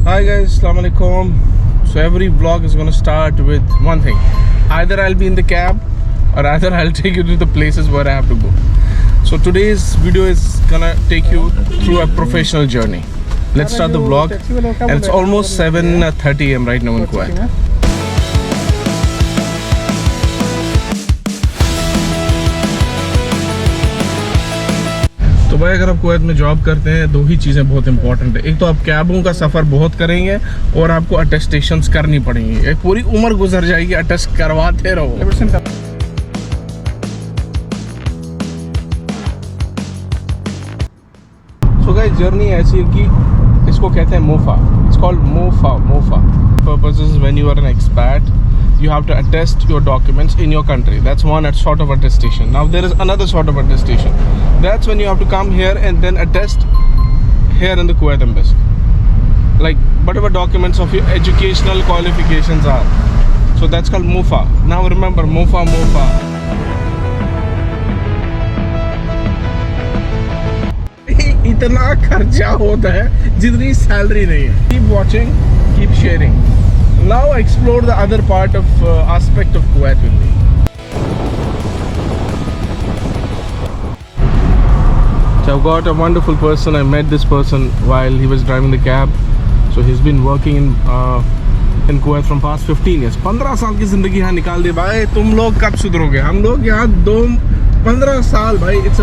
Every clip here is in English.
Hi guys, Assalamu alaikum. So every vlog is gonna start with one thing. Either I'll be in the cab or either I'll take you to the places where I have to go. So today's video is gonna take you through a professional journey. Let's start the vlog. And it's almost 7:30 am right now in Kuwait. तो भाई अगर आप Kuwait में job करते हैं दो ही चीज़ें बहुत इंपॉर्टेंट है। एक तो आप कैबों का सफ़र बहुत करेंगे और आपको अटेस्टेशंस करनी पड़ेंगी। एक पूरी उम्र गुजर जाएगी अटेस्ट करवाते रहो। सो गाइस जर्नी ऐसी है कि इसको कहते हैं MOFA. It's called MOFA. Purpose is when you are an expat you have to attest your documents in your country. That's one sort of attestation. Now there is another sort of attestation. That's when you have to come here and then attest here in the Kuwait embassy, like whatever documents of your educational qualifications are. So that's called MOFA. Now remember MOFA. इतना खर्चा होता है जितनी salary नहीं है. Keep watching, keep sharing. Now explore the other part of aspect of Kuwait with me. So I've got a wonderful person. I met this person while he was driving the cab. So he's been working in Kuwait from past 15 years. 15 साल की ज़िंदगी यहाँ निकाल दी भाई. तुम लोग कब सुधरोगे? हम लोग यहाँ 15 साल भाई. It's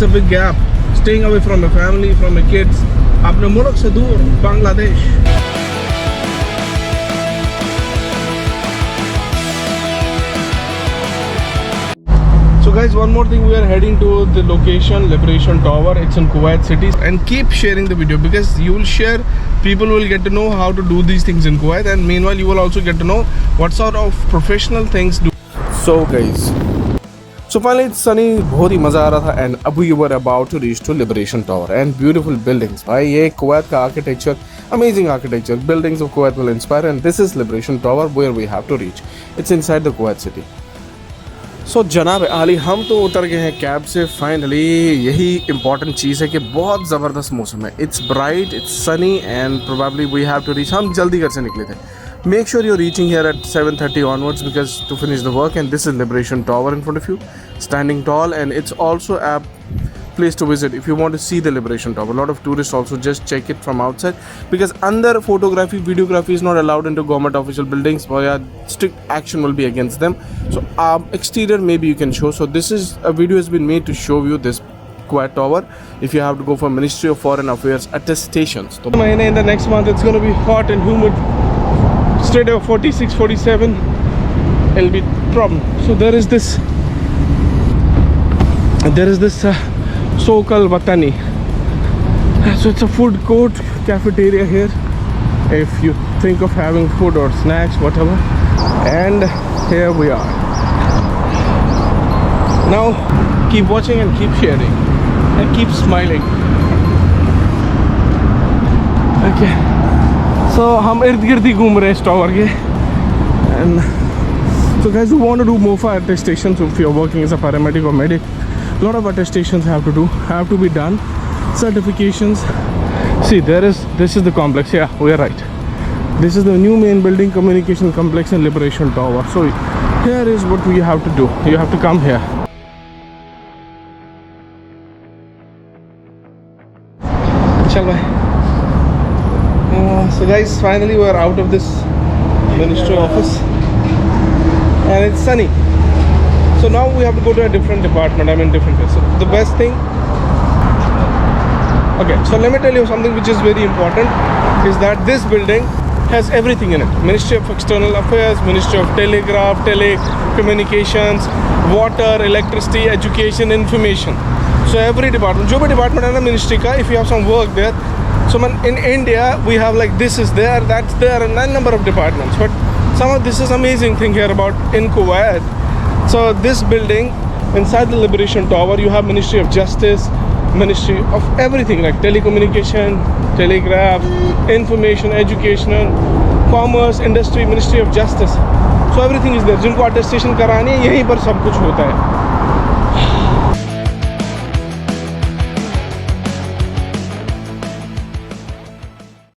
a big gap. Staying away from the family, from the kids. अपने मुल्क से दूर, Bangladesh. So guys, one more thing, we are heading to the location Liberation Tower. It's in Kuwait City, and keep sharing the video because you will share, people will get to know how to do these things in Kuwait, and meanwhile you will also get to know what sort of professional things do. So guys, so finally it's sunny, बहुत ही मज़ा आ रहा था, and अब we were about to reach to Liberation Tower and beautiful buildings. भाई ये Kuwait का architecture, amazing architecture, buildings of Kuwait will inspire, and this is Liberation Tower where we have to reach. It's inside the Kuwait city. सो जनाब आली, हम तो उतर गए हैं कैब से फाइनली. यही इम्पॉर्टेंट चीज़ है कि बहुत ज़बरदस्त मौसम है. It's bright, it's sunny, and probably we have to reach. हम जल्दी घर से निकले थे. Make sure you reaching here at 7:30 onwards because to finish the work. And this is Liberation Tower in front of you, standing tall, and it's also a place to visit if you want to see the Liberation Tower. A lot of tourists also just check it from outside because under photography, videography is not allowed into government official buildings, or strict action will be against them. So exterior maybe you can show. So this is a video has been made to show you this Kuwait Tower if you have to go for Ministry of Foreign Affairs attestations. So in the next month it's going to be hot and humid. Straight over 46, 47 it'll be problem. So there is this so-called Watani. So it's a food court, cafeteria here if you think of having food or snacks, whatever. And here we are. Now keep watching and keep sharing and keep smiling. Okay, so हम इर्द गिर्द ही घूम रहे हैं इस tower के. And so guys who want to do MOFA attestations, if you're working as a paramedic or medic, a lot of attestations have to be done, certifications. See, this is the complex. Yeah, we are right. This is the new main building, communication complex and Liberation Tower. So here is what we have to do. You have to come here. Chal bhai. So guys, finally we are out of this ministry office and it's sunny. So now we have to go to a different department. I'm in different place. So the best thing, okay, so let me tell you something which is very important, is that this building has everything in it. Ministry of External Affairs, Ministry of Telegraph, Telecommunications, Water, Electricity, Education, Information. So every department, जो भी department है ना ministry का, if you have some work there, so in India we have like this is there, that's there, and a number of departments. But some of this is amazing thing here about in Kuwait. So this building, inside the Liberation Tower, you have Ministry of Justice, Ministry of everything like telecommunication, telegraph, information, educational, commerce, industry, Ministry of Justice. So everything is there. जिनको attestation करानी है यहीं पर सब कुछ होता है.